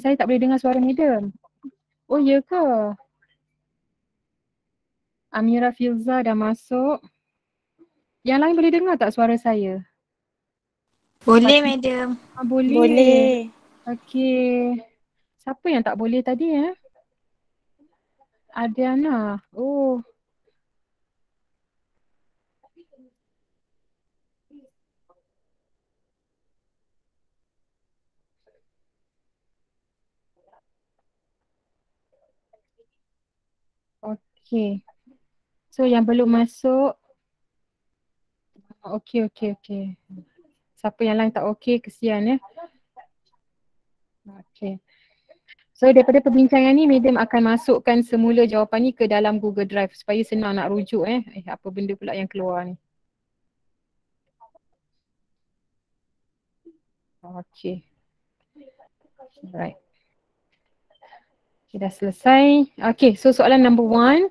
Saya tak boleh dengar suara madam. Oh ya ke? Amira Filza dah masuk. Yang lain boleh dengar tak suara saya? Boleh, madam. Boleh. Boleh. Okey. Siapa yang tak boleh tadi Adiana. Oh. Okey. So yang belum masuk. Okey. Siapa yang lain tak okey, kesian Okey. So daripada perbincangan ni, madam akan masukkan semula jawapan ni ke dalam Google Drive supaya senang nak rujuk apa benda pula yang keluar ni. Okey. Alright. Okay, dah selesai. Okay, so soalan number 1.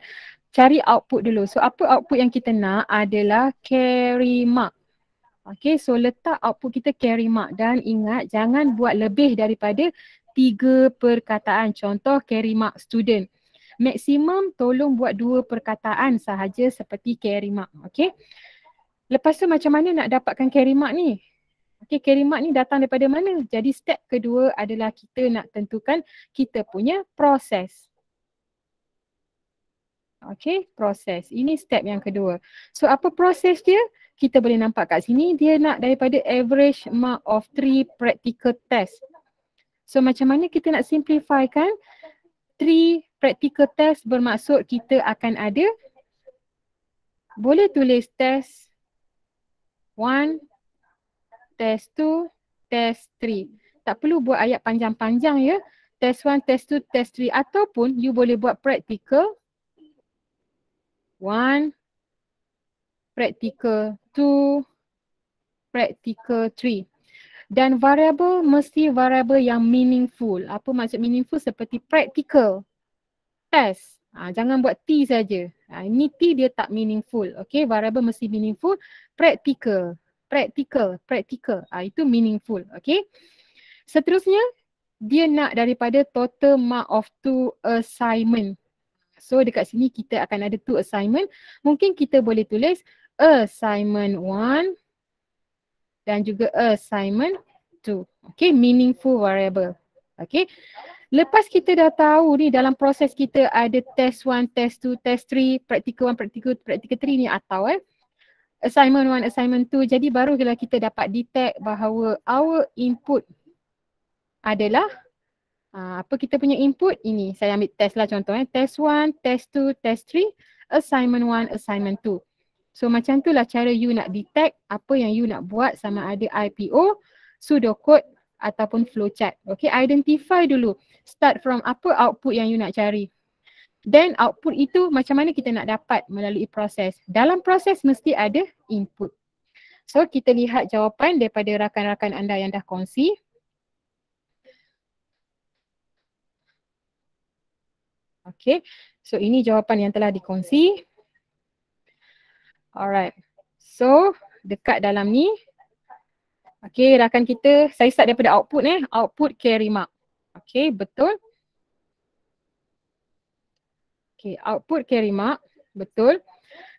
Cari output dulu. So apa output yang kita nak adalah carry mark. Okay, so letak output kita carry mark. Dan ingat jangan buat lebih daripada 3 perkataan. Contoh carry mark student. Maksimum tolong buat 2 perkataan sahaja seperti carry mark. Okay. Lepas tu macam mana nak dapatkan carry mark ni? Okay, carry mark ni datang daripada mana? Jadi step kedua adalah kita nak tentukan kita punya proses. Okay, proses. Ini step yang kedua. So apa proses dia? Kita boleh nampak kat sini dia nak daripada average mark of 3 practical test. So macam mana kita nak simplifykan? 3 practical test bermaksud kita akan ada, boleh tulis test 1, test 2, test 3. Tak perlu buat ayat panjang-panjang ya. Test 1, test 2, test 3 ataupun you boleh buat practical 1, practical 2, practical 3. Dan variable mesti variable yang meaningful. Apa maksud meaningful? Seperti practical, test. Jangan buat T saja. Ini T dia tak meaningful. Okay, variable mesti meaningful. Practical. Itu meaningful. Okay. Seterusnya, dia nak daripada total mark of 2 assignment. So dekat sini kita akan ada 2 assignment. Mungkin kita boleh tulis assignment 1 dan juga assignment 2. Okay, meaningful variable. Okay. Lepas kita dah tahu ni dalam proses kita ada test 1, test 2, test 3, practical 1, practical 2, practical 3 ni atau assignment 1, assignment 2. Jadi barulah kita dapat detect bahawa our input adalah apa kita punya input ini. Saya ambil test lah contoh test 1, test 2, test 3, assignment 1, assignment 2. So macam tu lah cara you nak detect apa yang you nak buat sama ada IPO, pseudocode ataupun flowchart. Okay, identify dulu. Start from apa output yang you nak cari. Then output itu macam mana kita nak dapat melalui proses. Dalam proses mesti ada input. So kita lihat jawapan daripada rakan-rakan anda yang dah kongsi. Okay, so ini jawapan yang telah dikongsi. Alright, so dekat dalam ni, okay rakan kita, saya start daripada output output carry mark. Okay, betul. Okay, output carry mark, betul.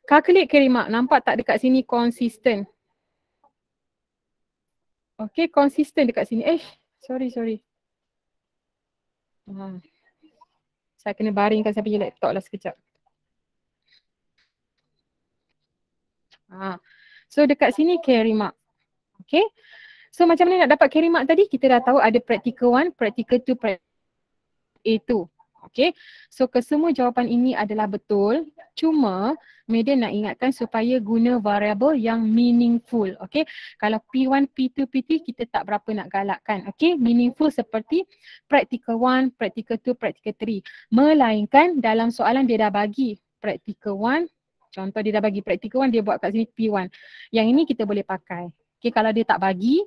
Calculate carry mark, nampak tak dekat sini konsisten. Okay, konsisten dekat sini. Sorry. Saya kena baringkan saya punya laptop lah sekejap. So dekat sini carry mark. Okay. So macam mana nak dapat carry mark tadi? Kita dah tahu ada practical 1, practical 2, practical A2. Okay. So kesemua jawapan ini adalah betul. Cuma Medan nak ingatkan supaya guna variable yang meaningful. Okay. Kalau P1, P2, P3 kita tak berapa nak galakkan. Okay. Meaningful seperti practical 1, practical 2, practical 3. Melainkan dalam soalan dia dah bagi practical 1. Contoh dia dah bagi practical 1, dia buat kat sini P1. Yang ini kita boleh pakai. Okay, kalau dia tak bagi,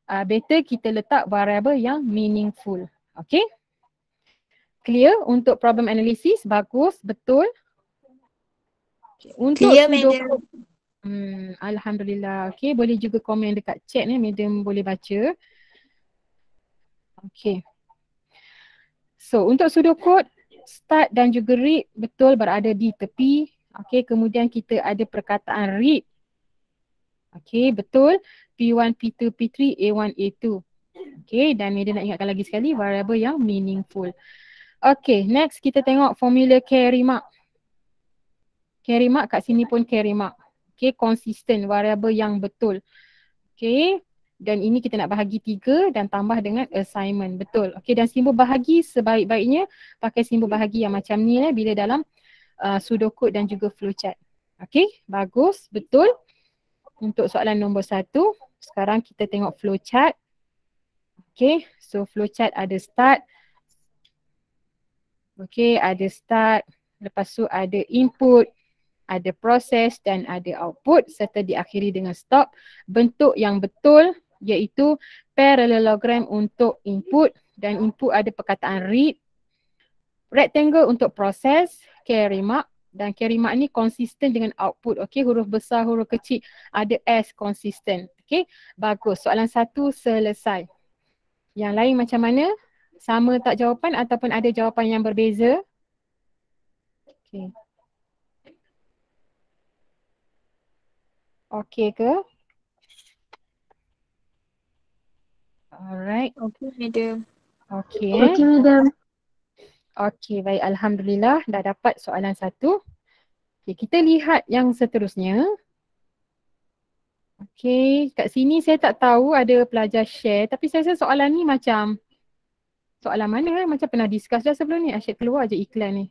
better kita letak variable yang meaningful. Okay. Clear untuk problem analysis? Bagus, betul. Okay. Untuk Clear, pseudocode. madam. Alhamdulillah. Okay, boleh juga komen dekat chat ni, madam boleh baca. Okay. So untuk pseudocode, start dan juga read betul berada di tepi. Okay, kemudian kita ada perkataan read. Okay, betul. P1, P2, P3, A1, A2. Okay, dan Medan nak ingatkan lagi sekali variable yang meaningful. Okay, next kita tengok formula carry mark. Carry mark kat sini pun carry mark. Okay, consistent, variable yang betul. Okay, dan ini kita nak bahagi 3 dan tambah dengan assignment. Betul. Okay, dan simbol bahagi sebaik-baiknya pakai simbol bahagi yang macam ni bila dalam pseudocode dan juga flowchart. Okay, bagus. Betul. Untuk soalan nombor 1. Sekarang kita tengok flowchart. Okay, so flowchart ada start. Okay, ada start. Lepas tu ada input, ada proses dan ada output serta diakhiri dengan stop. Bentuk yang betul iaitu parallelogram untuk input dan input ada perkataan read. Rectangle untuk proses, carry mark dan carry mark ni konsisten dengan output. Okey, huruf besar, huruf kecil ada S konsisten. Okey, bagus. Soalan 1 selesai. Yang lain macam mana? Sama tak jawapan ataupun ada jawapan yang berbeza? Okey. Okey ke? Alright. Okay, madam. Okey. Okay, madam. Okey, baik. Alhamdulillah dah dapat soalan 1. Okey, kita lihat yang seterusnya. Okey, kat sini saya tak tahu ada pelajar share tapi saya rasa soalan ni macam soalan mana macam pernah discuss dah sebelum ni. Asyik keluar je iklan ni.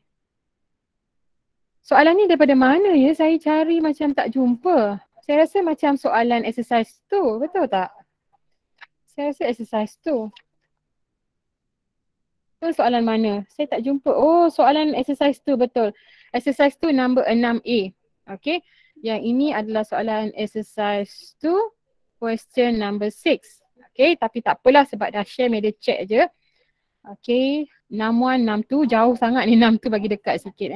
Soalan ni daripada mana ya? Saya cari macam tak jumpa. Saya rasa macam soalan exercise tu, betul tak? Saya rasa exercise tu. Tu soalan mana? Saya tak jumpa. Oh, soalan exercise tu betul. Exercise tu number 6A. Okay. Yang ini adalah soalan exercise tu question number 6. Okay, tapi tak apalah sebab dah share, media check je. Okay, 61, 62 jauh sangat ni 62 bagi dekat sikit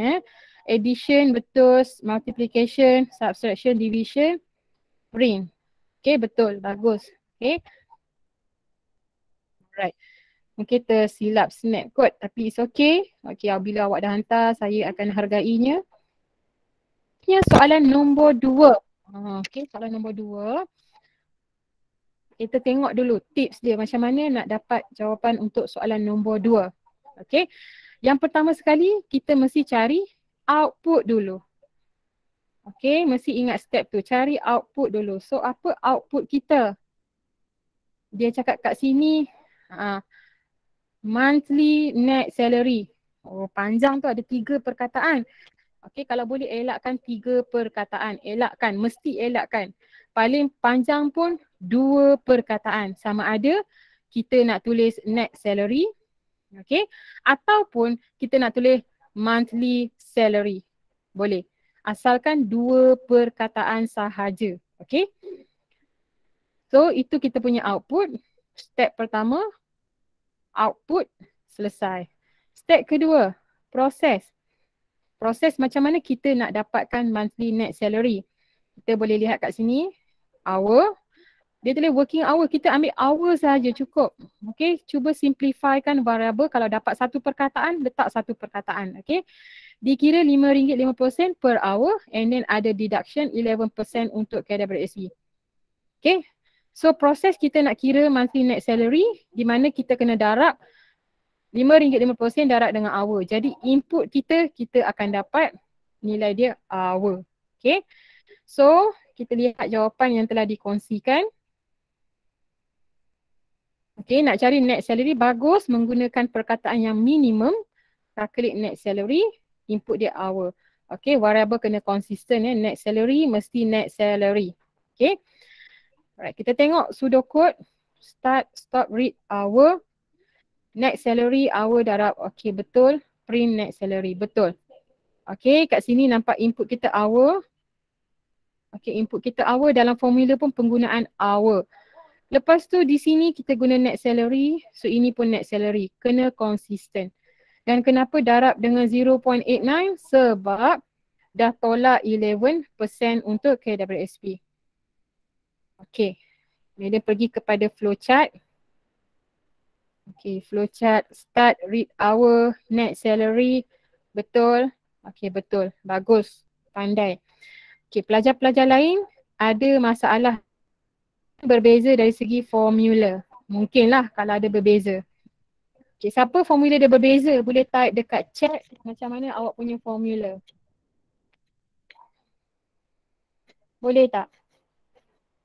Addition betul, multiplication, subtraction, division, print. Okay, betul, bagus. Okay. Alright. Mungkin tersilap snap kot tapi it's okay. Okay, apabila awak dah hantar saya akan hargainya. Yang soalan nombor 2. Okay, soalan nombor 2. Kita tengok dulu tips dia macam mana nak dapat jawapan untuk soalan nombor 2. Okay. Yang pertama sekali kita mesti cari output dulu. Okay, mesti ingat step tu. Cari output dulu. So apa output kita? Dia cakap kat sini monthly net salary. Oh, panjang tu ada 3 perkataan. Okay, kalau boleh elakkan 3 perkataan. Elakkan, mesti elakkan. Paling panjang pun 2 perkataan. Sama ada kita nak tulis net salary, okay, ataupun kita nak tulis monthly salary. Boleh. Asalkan 2 perkataan sahaja. Okay. So itu kita punya output. Step pertama, output selesai. Step kedua, proses. Proses macam mana kita nak dapatkan monthly net salary. Kita boleh lihat kat sini, hour. Dia tulis working hour, kita ambil hour sahaja cukup. Okay, cuba simplifykan variable. Kalau dapat 1 perkataan, letak 1 perkataan. Okay, dikira RM5.50 per hour and then ada deduction 11% untuk KWSP. Okay, so proses kita nak kira monthly net salary di mana kita kena darab RM5.50 darab dengan hour. Jadi input kita akan dapat nilai dia hour. Okay. So kita lihat jawapan yang telah dikongsikan. Okay, nak cari net salary bagus menggunakan perkataan yang minimum. Calculate net salary, input dia hour. Okay, variable kena konsisten net salary mesti net salary. Okay. Alright, kita tengok pseudocode. Start, stop, read, hour. Net salary, hour darab. Okay, betul. Print net salary. Betul. Okay, kat sini nampak input kita hour. Okay, input kita hour, dalam formula pun penggunaan hour. Lepas tu di sini kita guna net salary. So ini pun net salary. Kena konsisten. Dan kenapa darab dengan 0.89? Sebab dah tolak 11% untuk KWSP. Okay. Kemudian pergi kepada flowchart. Okay, flowchart, start, read hour, net salary. Betul. Okay, betul. Bagus. Pandai. Okay, pelajar-pelajar lain ada masalah berbeza dari segi formula. Mungkinlah kalau ada berbeza. Okay, siapa formula dia berbeza? Boleh type dekat chat macam mana awak punya formula. Boleh tak?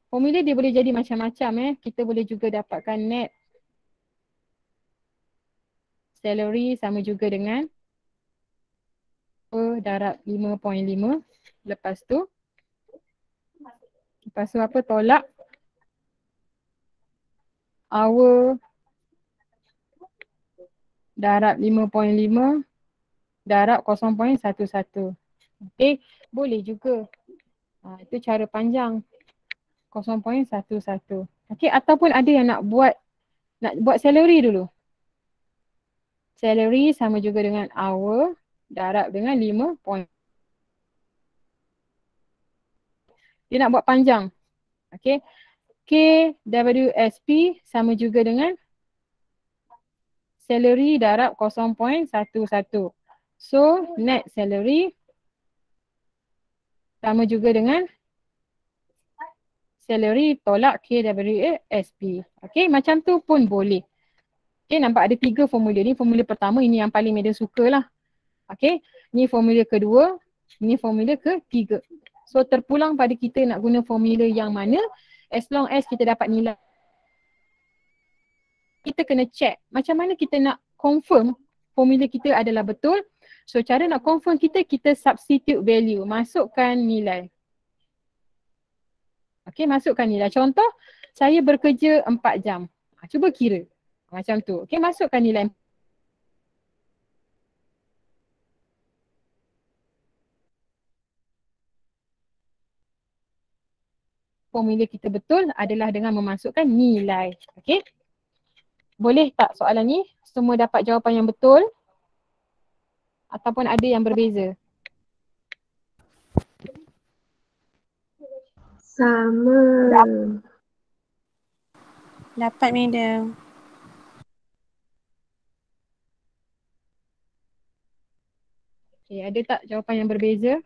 Formula dia boleh jadi macam-macam Kita boleh juga dapatkan net salary sama juga dengan darab 5.5. Lepas tu apa? Tolak hour darab 5.5 darab 0.11. Okay, boleh juga. Itu cara panjang. 0.11. Okay, ataupun ada yang nak buat salary dulu. Salary sama juga dengan hour darab dengan 5 point. Dia nak buat panjang. Okay. KWSP sama juga dengan salary darab 0.11. So, net salary sama juga dengan salary tolak KWSP. Okay, macam tu pun boleh. Okay, nampak ada 3 formula ni. Formula pertama, ini yang paling Madam suka lah. Okay, ni formula kedua, ni formula ketiga. So, terpulang pada kita nak guna formula yang mana, as long as kita dapat nilai. Kita kena check macam mana kita nak confirm formula kita adalah betul. So, cara nak confirm kita substitute value, masukkan nilai. Okay, masukkan nilai. Contoh, saya bekerja 4 jam. Cuba kira. Macam tu. Okay, masukkan nilai. Formula kita betul adalah dengan memasukkan nilai. Okay. Boleh tak soalan ni? Semua dapat jawapan yang betul? Ataupun ada yang berbeza? Sama. Dapat, Madam. Okay, ada tak jawapan yang berbeza?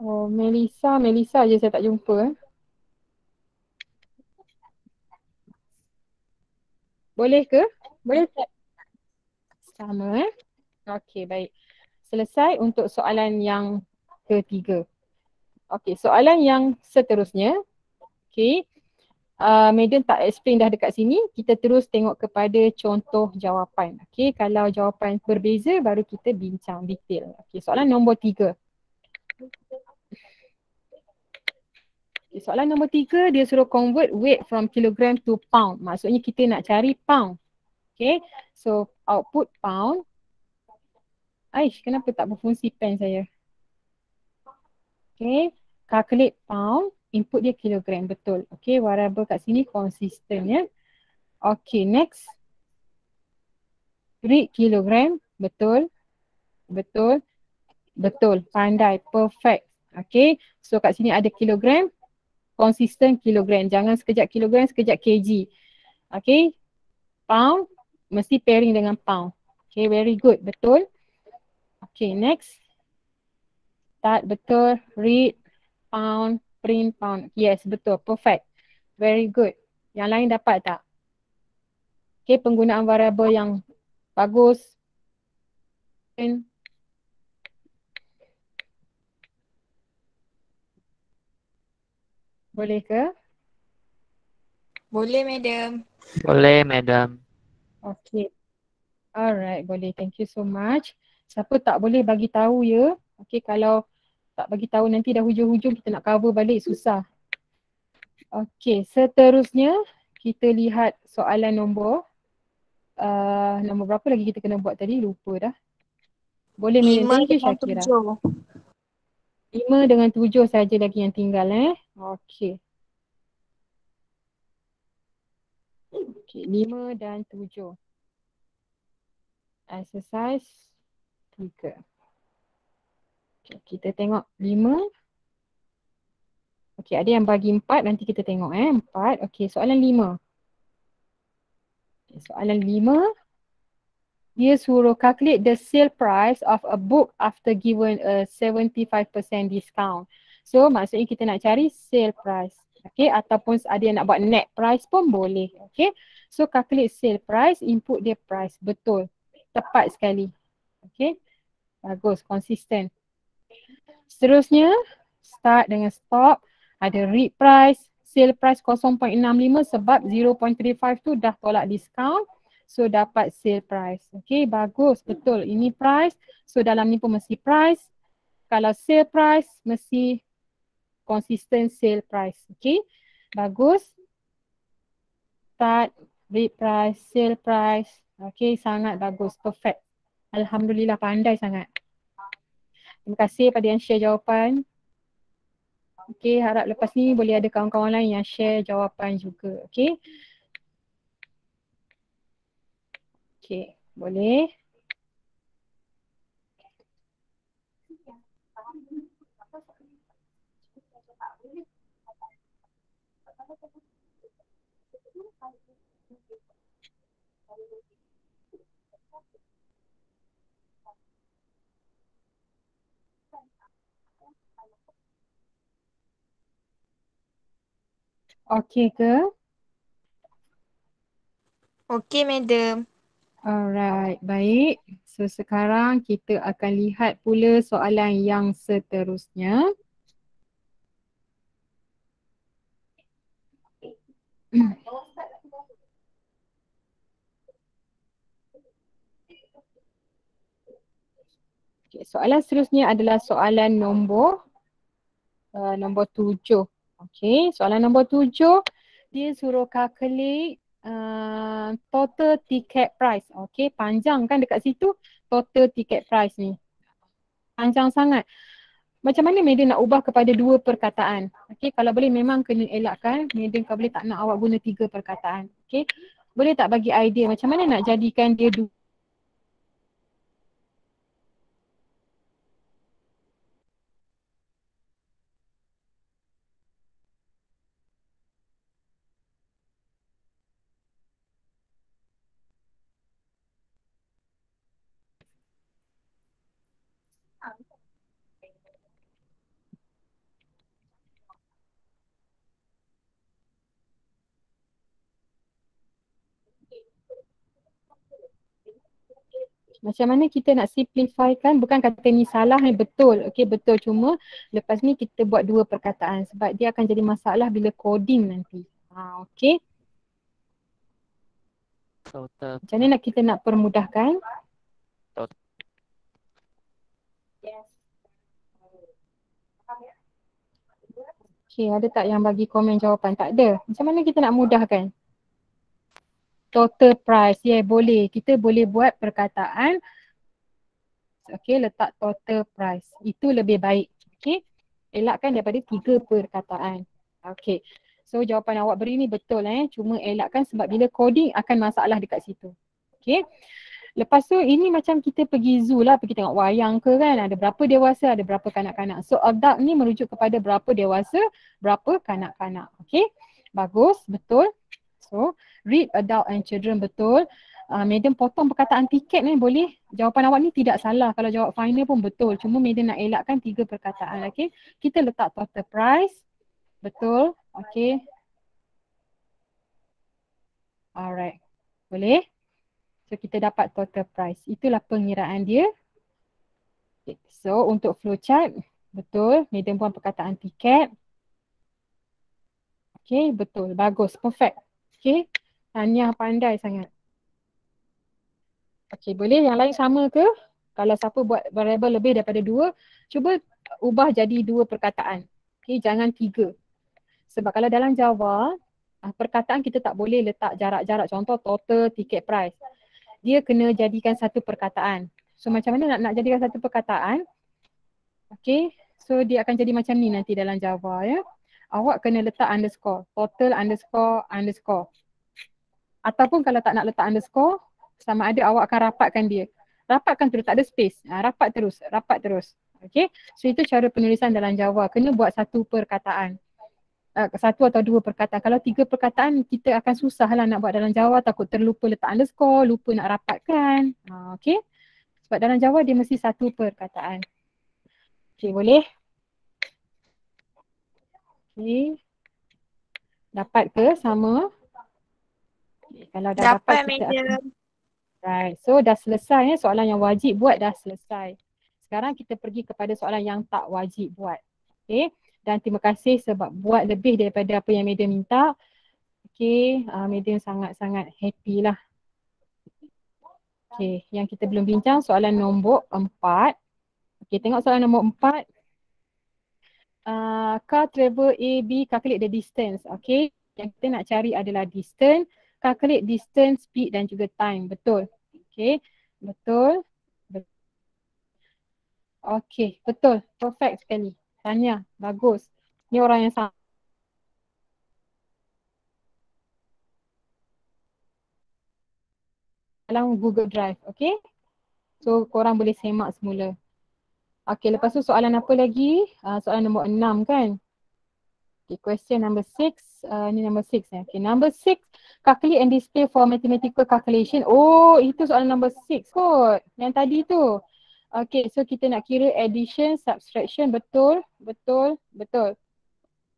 Oh, Melissa je saya tak jumpa. Boleh ke? Boleh tak? Sama Okey, baik. Selesai untuk soalan yang ketiga. Okey, soalan yang seterusnya. Okey. Madam tak explain dah dekat sini. Kita terus tengok kepada contoh jawapan. Okey, kalau jawapan berbeza baru kita bincang detail. Okey, soalan nombor 3. Okay, soalan nombor 3 dia suruh convert weight from kilogram to pound. Maksudnya kita nak cari pound. Okay, so output pound. Aish, kenapa tak berfungsi pen saya? Okay, calculate pound, input dia kilogram, betul. Okay, variable kat sini konsisten ya. Okay, next. Read kilogram, betul. Betul. Betul, pandai, perfect. Okay, so kat sini ada kilogram, konsisten kilogram. Jangan sekejap kilogram, sekejap kg. Okay, pound, mesti pairing dengan pound. Okay, very good, betul. Okay, next. Start, betul. Read, pound, print, pound. Yes, betul, perfect. Very good. Yang lain dapat tak? Okay, penggunaan variable yang bagus. Boleh ke? Boleh, Madam. Boleh, Madam. Okay. Alright, boleh. Thank you so much. Siapa tak boleh bagi tahu ya. Okay, kalau tak bagi tahu nanti dah hujung-hujung kita nak cover balik susah. Okay, seterusnya kita lihat soalan nombor berapa lagi kita kena buat tadi? Lupa dah. Boleh, Madam. 5 Thank you, dengan Syakira. 7. 5 dengan 7 saja lagi yang tinggal Okay. Okay, 5 dan 7. Exercise 3. Okay, kita tengok 5. Okey, ada yang bagi 4, nanti kita tengok 4. Okey, soalan 5. Soalan 5, dia suruh calculate the sale price of a book after given a 75% discount. So maksudnya kita nak cari sale price. Okay, ataupun ada yang nak buat net price pun boleh. Okay, so calculate sale price, input dia price. Betul, tepat sekali. Okay, bagus, konsisten. Seterusnya, start dengan stop. Ada read price, sale price 0.65 sebab 0.35 tu dah tolak discount. So dapat sale price. Okay, bagus, betul. Ini price. So dalam ni pun mesti price. Kalau sale price, mesti consistent sale price. Okay, bagus. Start, read price, sale price. Okay, sangat bagus. Perfect. Alhamdulillah, pandai sangat. Terima kasih pada yang share jawapan. Okay, harap lepas ni boleh ada kawan-kawan lain yang share jawapan juga. Okay. Okay, boleh. Okay ke? Okey, madam. Alright, baik. So sekarang kita akan lihat pula soalan yang seterusnya. Okay, soalan seterusnya adalah soalan nombor 7. Okay, soalan nombor 7, dia suruh calculate total ticket price. Okay, panjang kan dekat situ total ticket price ni. Panjang sangat. Macam mana Maiden nak ubah kepada 2 perkataan? Okay, kalau boleh memang kena elakkan. Maiden kalau boleh tak nak awak guna 3 perkataan. Okay, boleh tak bagi idea macam mana nak jadikan dia macam mana kita nak simplifykan, bukan kata ni salah ni betul. Okey, betul, cuma lepas ni kita buat 2 perkataan sebab dia akan jadi masalah bila coding nanti. Okey. Macam mana kita nak permudahkan? Okey, ada tak yang bagi komen jawapan? Tak ada. Macam mana kita nak mudahkan? Total price, boleh. Kita boleh buat perkataan. Okey, letak total price. Itu lebih baik. Okey, elakkan daripada 3 perkataan. Okey, so jawapan awak beri ni betul cuma elakkan sebab bila coding akan masalah dekat situ. Okey, lepas tu ini macam kita pergi zoo lah, pergi tengok wayang ke kan, ada berapa dewasa, ada berapa kanak-kanak. So adult ni merujuk kepada berapa dewasa, berapa kanak-kanak. Okey, bagus, betul. So read adult and children, betul. Madam potong perkataan tiket ni boleh. Jawapan awak ni tidak salah. Kalau jawab final pun betul. Cuma Madam nak elakkan 3 perkataan. Okay. Kita letak total price. Betul. Okay. Alright. Boleh. So kita dapat total price. Itulah pengiraan dia. Okay. So untuk flowchart. Betul. Madam buang perkataan tiket. Okay. Betul. Bagus. Perfect. Okay. Tahniah, pandai sangat. Okay, boleh yang lain sama ke? Kalau siapa buat variable lebih daripada 2, cuba ubah jadi 2 perkataan. Okay, jangan 3. Sebab kalau dalam Java, perkataan kita tak boleh letak jarak-jarak. Contoh total ticket price. Dia kena jadikan satu perkataan. So macam mana nak jadikan satu perkataan? Okay, so dia akan jadi macam ni nanti dalam Java ya. Awak kena letak underscore. Total underscore underscore. Ataupun kalau tak nak letak underscore, sama ada awak akan rapatkan dia. Rapatkan terus, tak ada space. Rapat terus, rapat terus. Okay, so itu cara penulisan dalam Java. Kena buat satu perkataan. satu atau dua perkataan. Kalau tiga perkataan kita akan susah lah nak buat dalam Java, takut terlupa letak underscore, lupa nak rapatkan. Okay. Sebab dalam Java dia mesti satu perkataan. Okay, boleh? Okay. Dapat ke sama? Okay, kalau dah dapat kita akan... Right. So dah selesai soalan yang wajib buat dah selesai. Sekarang kita pergi kepada soalan yang tak wajib buat. Okay. Dan terima kasih sebab buat lebih daripada apa yang Madam minta. Okay. Madam sangat-sangat happy lah. Okay. Yang kita belum bincang soalan nombor 4. Okay. Tengok soalan nombor 4. Car travel A, B, calculate the distance. Okay. Yang kita nak cari adalah distance. Calculate distance, speed dan juga time. Betul. Okay. Betul. Okay. Betul. Perfect sekali. Tanya. Bagus. Ni orang yang sama. Dalam Google Drive. Okay. So korang boleh semak semula. Okay. Lepas tu soalan apa lagi? Soalan nombor 6 kan? Okay. Question number 6. Ni number 6. Okay. Number 6. Calculate and display for mathematical calculation. Oh, itu soalan number 6 kot. Yang tadi tu. Okay, so kita nak kira addition, subtraction. Betul, betul, betul.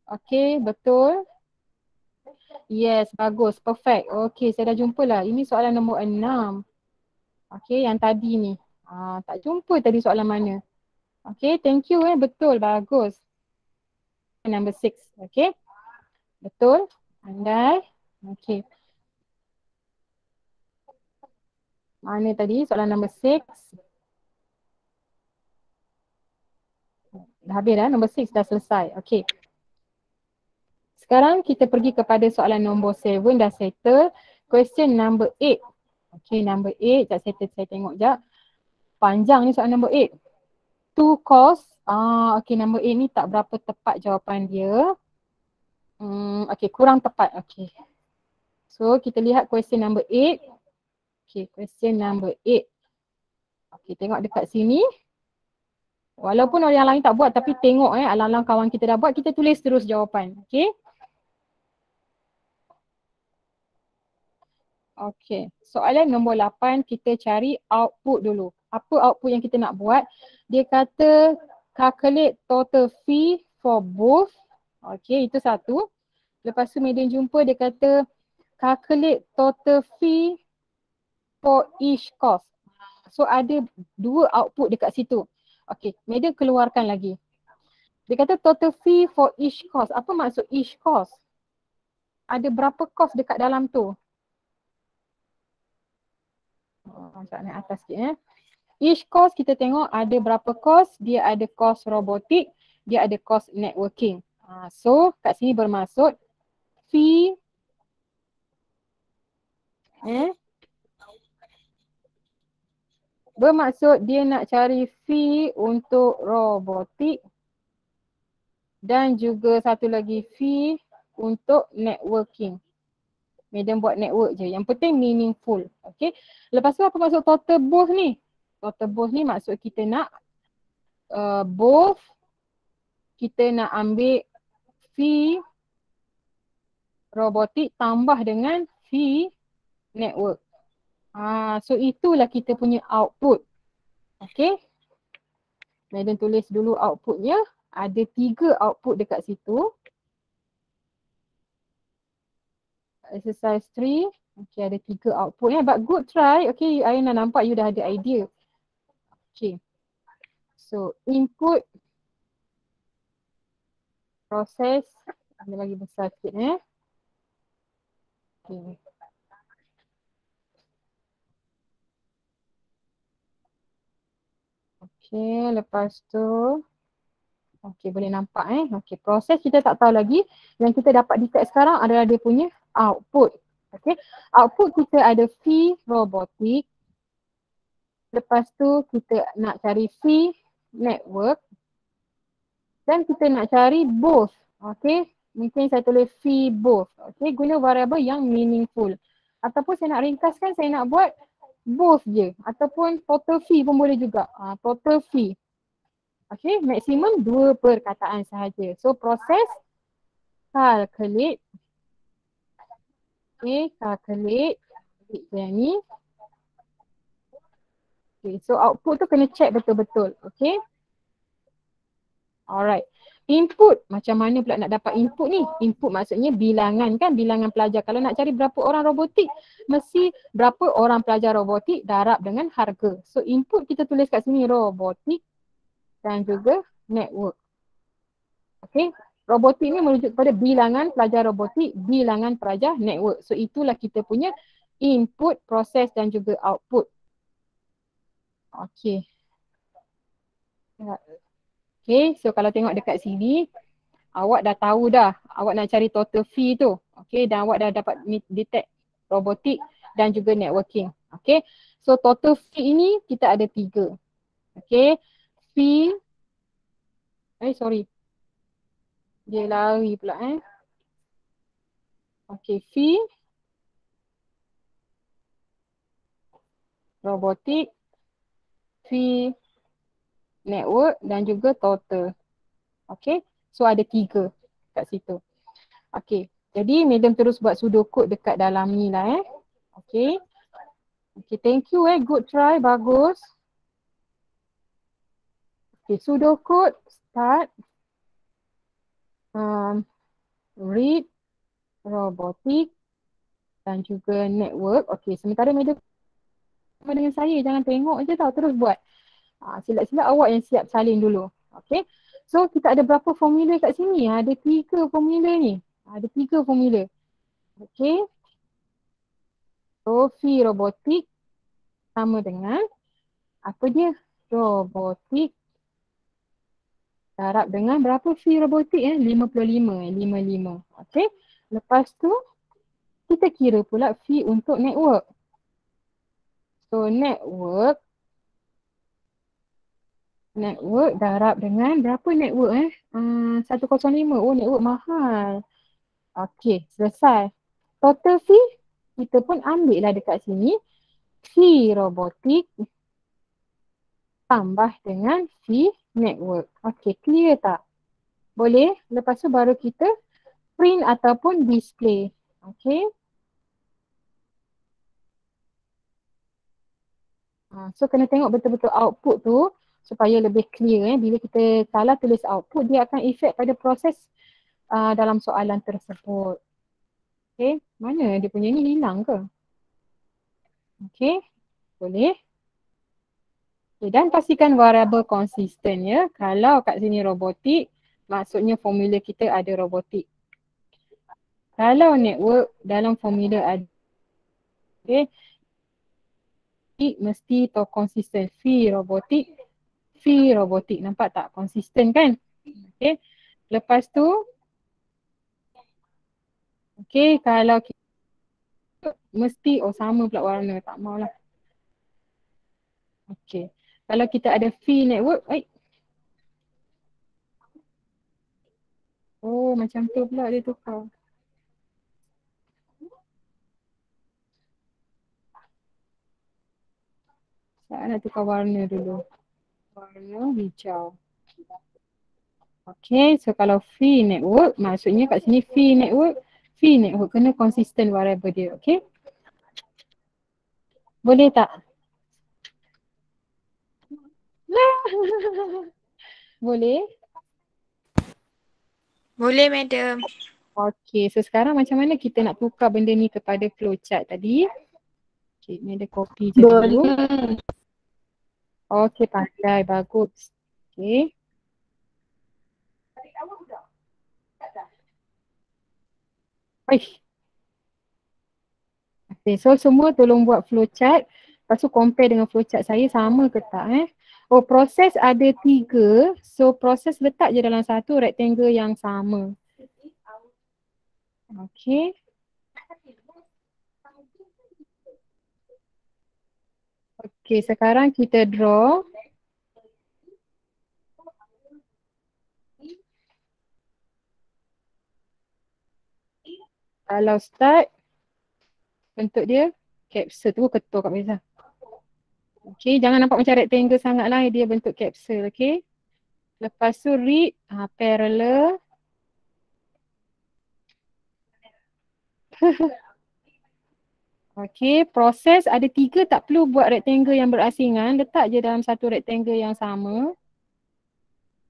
Okay, betul. Yes, bagus. Perfect. Okay, saya dah jumpa lah. Ini soalan nombor 6. Okay, yang tadi ni. Tak jumpa tadi soalan mana. Okay, thank you Betul, bagus. Number 6. Okay. Betul. Andai. Okay. Mana tadi soalan nombor 6? Dah habis dah, nombor 6 dah selesai. Okay. Sekarang kita pergi kepada soalan nombor 7 dah settle. Question number 8. Okay, number 8. Sekejap settle, saya tengok sekejap. Panjang ni soalan number 8. 2 cos. Okay, number 8 ni tak berapa tepat jawapan dia. Okay, kurang tepat. Okay. So, kita lihat question number 8. Okay, question number 8. Okay, tengok dekat sini. Walaupun orang yang lain tak buat, tapi tengok alang-alang kawan kita dah buat, kita tulis terus jawapan. Okay. Okay. Soalan nombor 8, kita cari output dulu. Apa output yang kita nak buat? Dia kata calculate total fee for both. Okay, itu satu. Lepas tu Madam jumpa dia kata calculate total fee for each course. So ada dua output dekat situ. Okay, Madam keluarkan lagi. Dia kata total fee for each course. Apa maksud each course? Ada berapa course dekat dalam tu? Macam naik atas sikit Each course kita tengok ada berapa course. Dia ada course robotik. Dia ada course networking. So kat sini bermaksud fee bermaksud dia nak cari fee untuk robotik dan juga satu lagi fee untuk networking. Madam buat network je. Yang penting meaningful. Okay. Lepas tu apa maksud total both ni? Total both ni maksud kita nak both kita nak ambil fee robotik tambah dengan fee network. So itulah kita punya output. Okay. Madam tulis dulu outputnya. Ada 3 output dekat situ. Exercise 3. Okay, ada 3 output But good try. Okay, I nak nampak you dah ada idea. Okay. So, input proses. Ada lagi besar sikit Okay. Okay, lepas tu. Okay, boleh nampak Okay, proses kita tak tahu lagi. Yang kita dapat detect sekarang adalah dia punya output. Okay, output kita ada fee robotik. Lepas tu kita nak cari fee network. Dan kita nak cari both. Okay, mungkin saya tulis fee both. Okay, guna variable yang meaningful. Ataupun saya nak ringkaskan, saya nak buat both je. Ataupun total fee pun boleh juga. Total fee. Okay, maksimum 2 perkataan sahaja. So, proses calculate. Okay, calculate. Yang ni. Okay, so output tu kena check betul-betul. Okay. Alright. Input. Macam mana pula nak dapat input ni? Input maksudnya bilangan kan? Bilangan pelajar. Kalau nak cari berapa orang robotik, mesti berapa orang pelajar robotik darab dengan harga. So input kita tulis kat sini robotik dan juga network. Okay. Robotik ni merujuk kepada bilangan pelajar robotik, bilangan pelajar network. So itulah kita punya input, proses dan juga output. Okay. Okay, so kalau tengok dekat sini, awak dah tahu dah, awak nak cari total fee tu. Okay, dan awak dah dapat detect robotik dan juga networking. Okay, so total fee ini kita ada 3. Okay, fee, sorry. Dia lari pula Okay, fee, robotik, fee, network dan juga total. Okay, so ada 3 kat situ. Okay, jadi madam terus buat pseudocode dekat dalam ni lah Okay. Okay, thank you good try, bagus. Okay, pseudocode start read robotik dan juga network. Okay, sementara madam dengan saya jangan tengok je tau, terus buat. Silap-silap awak yang siap salin dulu. Okay, so kita ada berapa formula kat sini? Ada 3 formula ni. Ada 3 formula. Okay, so fee robotik sama dengan apa dia? Robotik darab dengan berapa fee robotik 55. Okay, lepas tu kita kira pula fee untuk network. So network darab dengan berapa network 105. Oh, network mahal. Okay, selesai. Total fee kita pun ambil lah dekat sini. Fee robotik tambah dengan fee network. Okay, clear tak? Boleh? Lepas tu baru kita print ataupun display. Okay. So kena tengok betul-betul output tu supaya lebih clear. Bila kita salah tulis output, dia akan efek pada proses dalam soalan tersebut. Okay, mana dia punya ni hilang ke? Okay, boleh. Okay, dan pastikan variable konsisten ya. Kalau kat sini robotik, maksudnya formula kita ada robotik. Kalau network dalam formula ada, okay, mesti konsisten. Fee robotik. Nampak tak? Konsisten kan? Okay. Lepas tu, okay, kalau kita mesti, sama pula warna. Tak maulah. Okay. Kalau kita ada fee network, macam tu pula dia tukar. Saya nak tukar warna dulu. Warna hijau. Okay, so kalau fee network, maksudnya kat sini fee network kena konsisten variable dia, okay? Boleh tak? Boleh? Boleh, madam. Okay, so sekarang macam mana kita nak tukar benda ni kepada flowchart tadi? Okay, ni ada copy je dulu. Boleh. Okay, pandai, bagus. Okay. Okay, so semua tolong buat flowchart. Lepas tu compare dengan flowchart saya sama ke tak Oh, proses ada 3. So proses letak je dalam satu rectangle yang sama. Okay. Okay, sekarang kita draw. Kalau start, bentuk dia capsule tu ketul kat meja. Okay, jangan nampak macam rectangle sangat lah, dia bentuk capsule, okay. Lepas tu read, parallel. Okey, proses ada 3, tak perlu buat rectangle yang berasingan. Letak je dalam satu rectangle yang sama.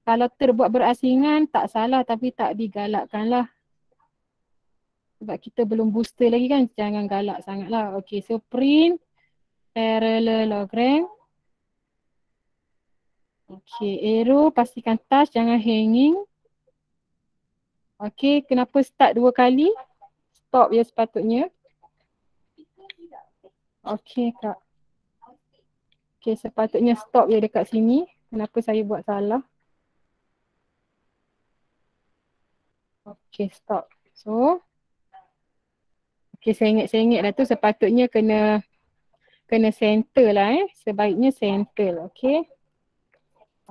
Kalau terbuat berasingan tak salah tapi tak digalakkan lah. Sebab kita belum booster lagi kan, jangan galak sangat lah. Okey, so print parallelogram. Okey, arrow pastikan touch, jangan hanging. Okey, kenapa start 2 kali? Stop ya sepatutnya. Okey Kak. Okey, sepatutnya stop ya dekat sini. Kenapa saya buat salah? Okey, stop. So, okey, saya ingat dah tu sepatutnya kena center lah Sebaiknya center. Okey.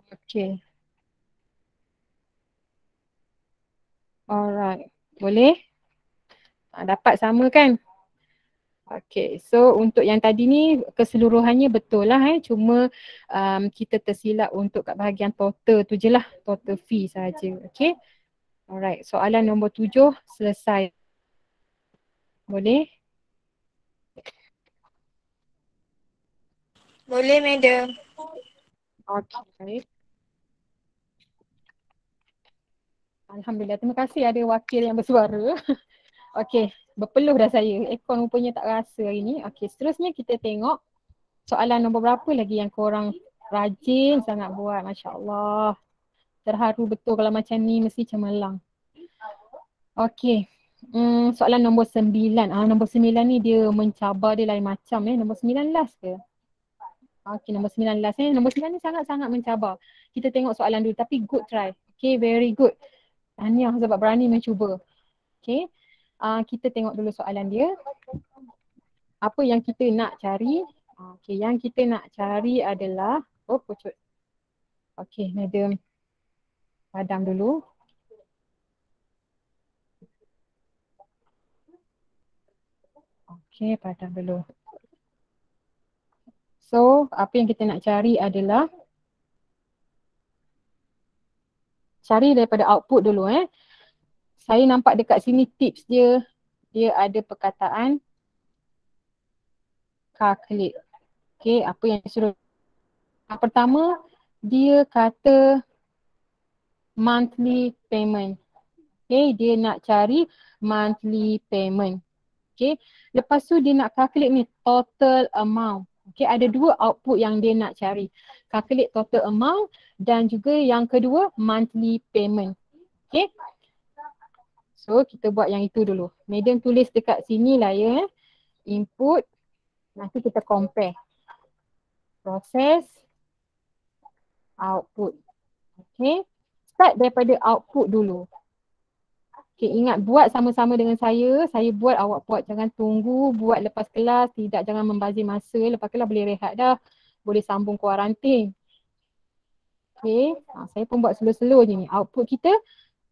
Okey. Alright. Boleh? Dapat sama kan? Okay, so untuk yang tadi ni keseluruhannya betul lah cuma kita tersilap untuk kat bahagian total tu je lah, total fee saja. Okay, alright, soalan nombor 7 selesai. Boleh? Boleh, madam. Okay. Alhamdulillah, terima kasih ada wakil yang bersuara. Okay, berpeluh dah saya. Aircon rupanya tak rasa hari ni. Okay, seterusnya kita tengok soalan nombor berapa lagi yang korang rajin sangat buat. Masya Allah. Terharu betul kalau macam ni mesti cemerlang. Okey. Soalan nombor 9. Nombor 9 ni dia mencabar, dia lain macam Nombor 9 last ke? Okey, nombor 9 last Nombor 9 ni sangat-sangat mencabar. Kita tengok soalan dulu tapi good try. Okay, very good. Tahniah sebab berani mencuba. Okay. Kita tengok dulu soalan dia. Apa yang kita nak cari? Okay, yang kita nak cari adalah pucut. Okay, madam padam dulu. Okay, padam dulu. So, apa yang kita nak cari adalah cari daripada output dulu Saya nampak dekat sini tips dia. Dia ada perkataan calculate. Okay, apa yang suruh. Yang pertama, dia kata monthly payment. Okay, dia nak cari monthly payment. Okay, lepas tu dia nak calculate ni total amount. Okay, ada 2 output yang dia nak cari. Calculate total amount dan juga yang kedua monthly payment. Okay. So kita buat yang itu dulu. Madam tulis dekat sini lah Input. Nanti kita compare. Proses. Output. Okay. Start daripada output dulu. Okay, ingat buat sama-sama dengan saya. Saya buat, awak buat. Jangan tunggu buat lepas kelas. Tidak, jangan membazir masa. Lepas kelas boleh rehat dah. Boleh sambung kuarantin. Okay. Saya pun buat slow-slow je ni. Output kita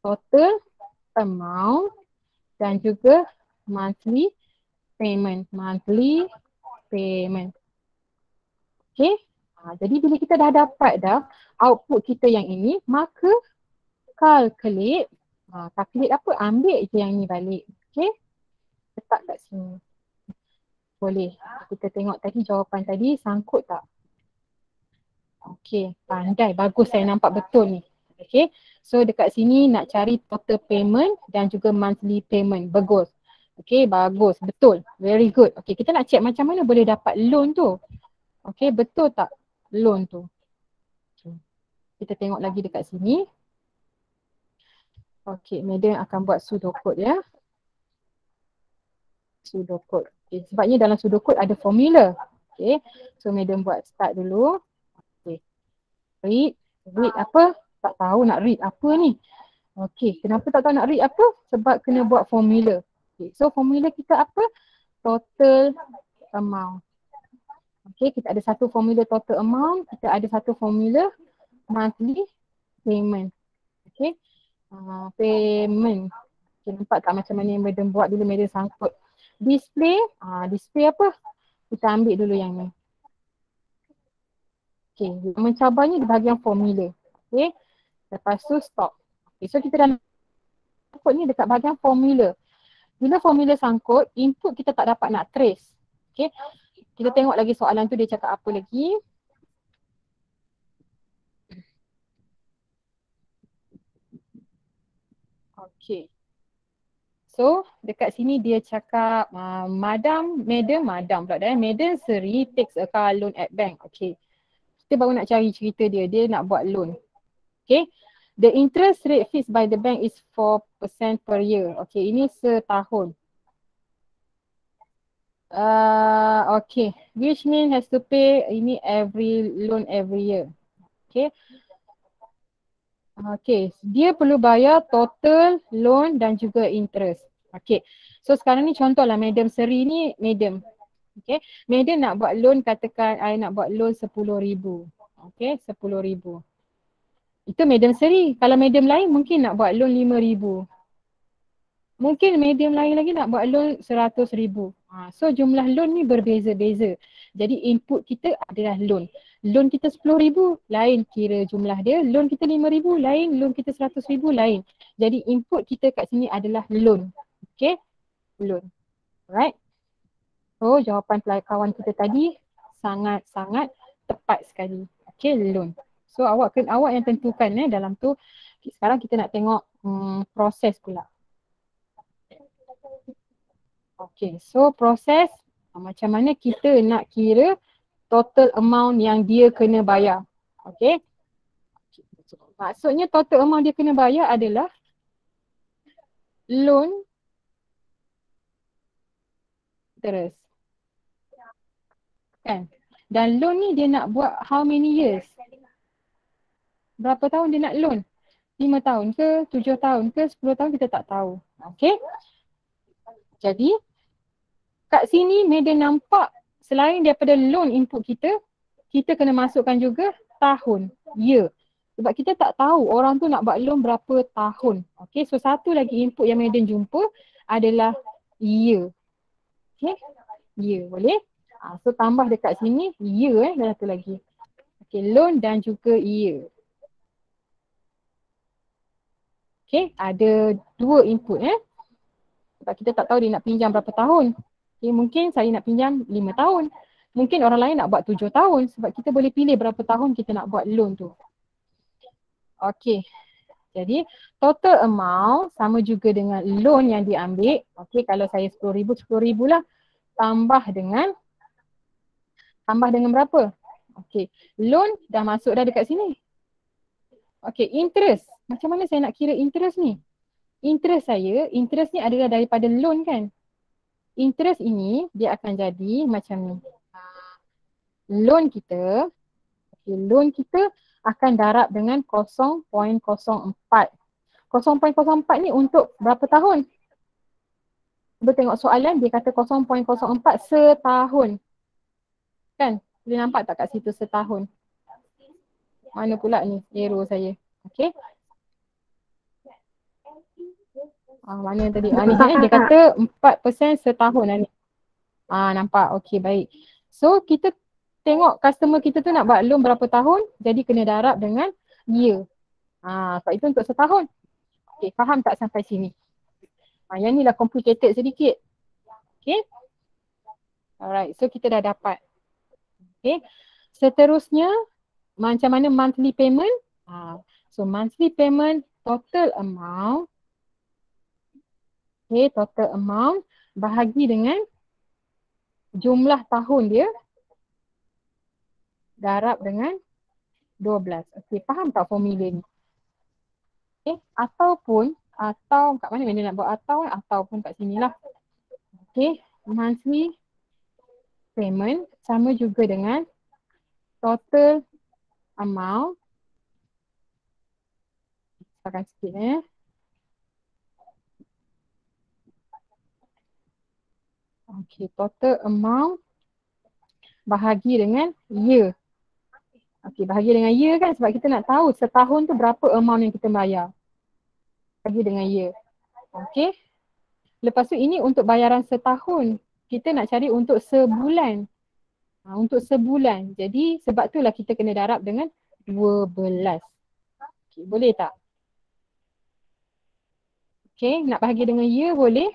total amount dan juga monthly payment. Monthly payment. Okay. Jadi bila kita dah dapat dah output kita yang ini, maka calculate. Calculate apa? Ambil je yang ni balik. Okay. Letak kat sini. Boleh. Kita tengok tadi jawapan tadi sangkut tak? Okay. Pandai. Bagus, saya nampak betul ni. Okay. So dekat sini nak cari total payment dan juga monthly payment. Bagus. Okay. Bagus. Betul. Very good. Okay. Kita nak check macam mana boleh dapat loan tu. Okay. Betul tak loan tu? Kita tengok lagi dekat sini. Okay, madam akan buat pseudocode Pseudocode. Okay, sebabnya dalam pseudocode ada formula. Okay, so madam buat start dulu. Okay, read apa? Tak tahu nak read apa ni. Okay, kenapa tak tahu nak read apa? Sebab kena buat formula. Okay, so formula kita apa? Total amount. Okay, kita ada satu formula total amount. Kita ada satu formula monthly payment. Okay. Payment. Okay, nampak tak macam mana yang madam buat dulu, madam sangkut. Display, display apa? Kita ambil dulu yang ni. Okay, mencabarnya di bahagian formula. Okay, lepas tu stop. Okay, so kita dah input ni dekat bahagian formula. Bila formula sangkut, input kita tak dapat nak trace. Okay. Kita tengok lagi soalan tu dia cakap apa lagi. Okay. So, dekat sini dia cakap madam Seri takes a car loan at bank. Okay. Kita baru nak cari cerita dia. Dia nak buat loan. Okay. The interest rate fixed by the bank is 4% per year. Okay. Ini setahun. Okay. Which means has to pay ini loan every year. Okay. Okay, dia perlu bayar total loan dan juga interest. Okay, so sekarang ni contohlah Madam Seri ni, Madam. Okay, Madam nak buat loan, katakan I nak buat loan 10,000. Okay, 10,000. Itu Madam Seri. Kalau Madam lain mungkin nak buat loan 5,000. Mungkin medium lain lagi nak buat loan 100,000. So jumlah loan ni berbeza-beza. Jadi input kita adalah loan. Loan kita 10,000 lain kira jumlah dia. Loan kita 5,000 lain. Loan kita 100,000 lain. Jadi input kita kat sini adalah loan. Okay? Loan. Alright? So jawapan kawan kita tadi sangat-sangat tepat sekali. Okay? Loan. So awak yang tentukan dalam tu. Sekarang kita nak tengok proses pula. Okay, so proses macam mana kita nak kira total amount yang dia kena bayar. Okay. Maksudnya total amount dia kena bayar adalah loan interest. Kan? Dan loan ni dia nak buat how many years? Berapa tahun dia nak loan? 5 tahun ke, 7 tahun ke, 10 tahun kita tak tahu. Okay. Jadi kat sini Madam nampak selain daripada loan input kita kena masukkan juga tahun, year. Sebab kita tak tahu orang tu nak buat loan berapa tahun. Okay, so satu lagi input yang Madam jumpa adalah year. Okay, year boleh? So tambah dekat sini year dan satu lagi. Okay, loan dan juga year. Okay, ada dua input sebab kita tak tahu dia nak pinjam berapa tahun. Okay, mungkin saya nak pinjam 5 tahun. Mungkin orang lain nak buat 7 tahun sebab kita boleh pilih berapa tahun kita nak buat loan tu. Okay, jadi total amount sama juga dengan loan yang diambil. Okay, kalau saya 10,000, 10,000 lah. Tambah dengan berapa? Okay, loan dah masuk dah dekat sini. Okay, interest. Macam mana saya nak kira interest ni? Interest ni adalah daripada loan kan? Interest ini dia akan jadi macam ni. Loan kita akan darab dengan 0.04. 0.04 ni untuk berapa tahun? Cuba tengok soalan, dia kata 0.04 setahun. Kan? Boleh nampak tak kat situ setahun? Mana pula ni arrow saya? Okay. Mana tadi? Ni dia kata 4% setahun ni. Nampak. Okay, baik. So, kita tengok customer kita tu nak buat loan berapa tahun, jadi kena darab dengan year. Sebab itu untuk setahun. Okay, faham tak sampai sini? Yang ni lah complicated sedikit. Okay. Alright, so kita dah dapat. Okay. Seterusnya, macam mana monthly payment? So, monthly payment, total amount. Okay, total amount bahagi dengan jumlah tahun dia darab dengan 12. Okay, faham tak formula ni? Okay, atau kat mana dia nak buat ataupun kat sini lah. Okay, monthly payment sama juga dengan total amount. Akan sikit Okay, total amount bahagi dengan year. Okay, bahagi dengan year kan sebab kita nak tahu setahun tu berapa amount yang kita bayar. Bahagi dengan year. Okay. Lepas tu ini untuk bayaran setahun. Kita nak cari untuk sebulan. Untuk sebulan. Jadi sebab itulah kita kena darab dengan 12. Okay, boleh tak? Okay, nak bahagi dengan year boleh.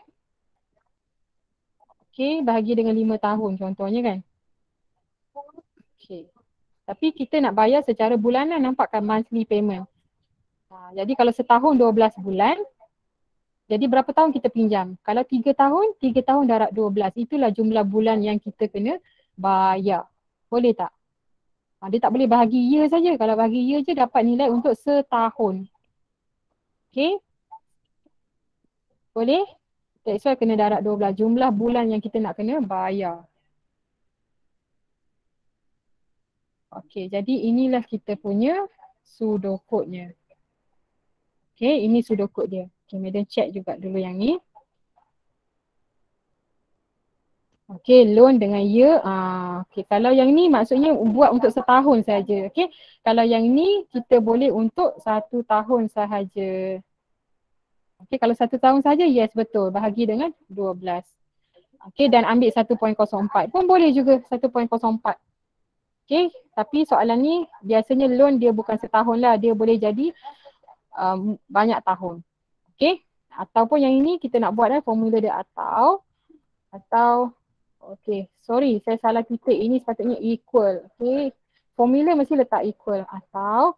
Okay, bahagi dengan 5 tahun contohnya kan. Okay. Tapi kita nak bayar secara bulanan, nampakkan monthly payment. Jadi kalau setahun 12 bulan, jadi berapa tahun kita pinjam? Kalau 3 tahun, 3 tahun darab 12. Itulah jumlah bulan yang kita kena bayar. Boleh tak? Dia tak boleh bahagi year saja. Kalau bahagi year je dapat nilai untuk setahun. Okay? Boleh? That's why kena darab 12. Jumlah bulan yang kita nak kena bayar. Okay, jadi inilah kita punya pseudocode-nya. Okay, ini pseudocode dia. Okay, Madam check juga dulu yang ni. Okay, loan dengan year. Okay, kalau yang ni maksudnya buat untuk setahun saja. Okay, kalau yang ni kita boleh untuk 1 tahun sahaja. Okay, kalau 1 tahun saja, yes betul. Bahagi dengan 12. Okay, dan ambil 1.04 pun boleh juga 1.04. Okay, tapi soalan ni biasanya loan dia bukan setahun lah. Dia boleh jadi banyak tahun. Okay, ataupun yang ini kita nak buat formula dia atau okay, sorry saya salah titik. Ini sepatutnya equal. Okay, formula mesti letak equal. Atau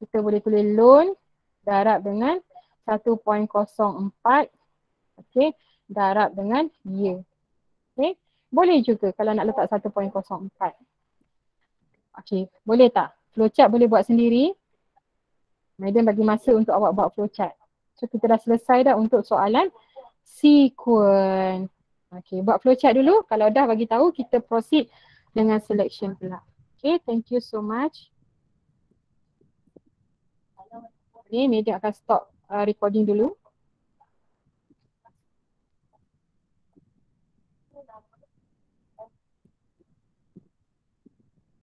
kita boleh tulis loan darab dengan 1.04. Okay, darab dengan year. Okay, boleh juga kalau nak letak 1.04. Okay, boleh tak? Flowchart boleh buat sendiri. Madam bagi masa untuk awak buat flowchart. So kita dah selesai dah untuk soalan sequence. Okay, buat flowchart dulu. Kalau dah bagi tahu, kita proceed dengan selection pula. Okay, thank you so much. Okay, Madam akan stop recording dulu.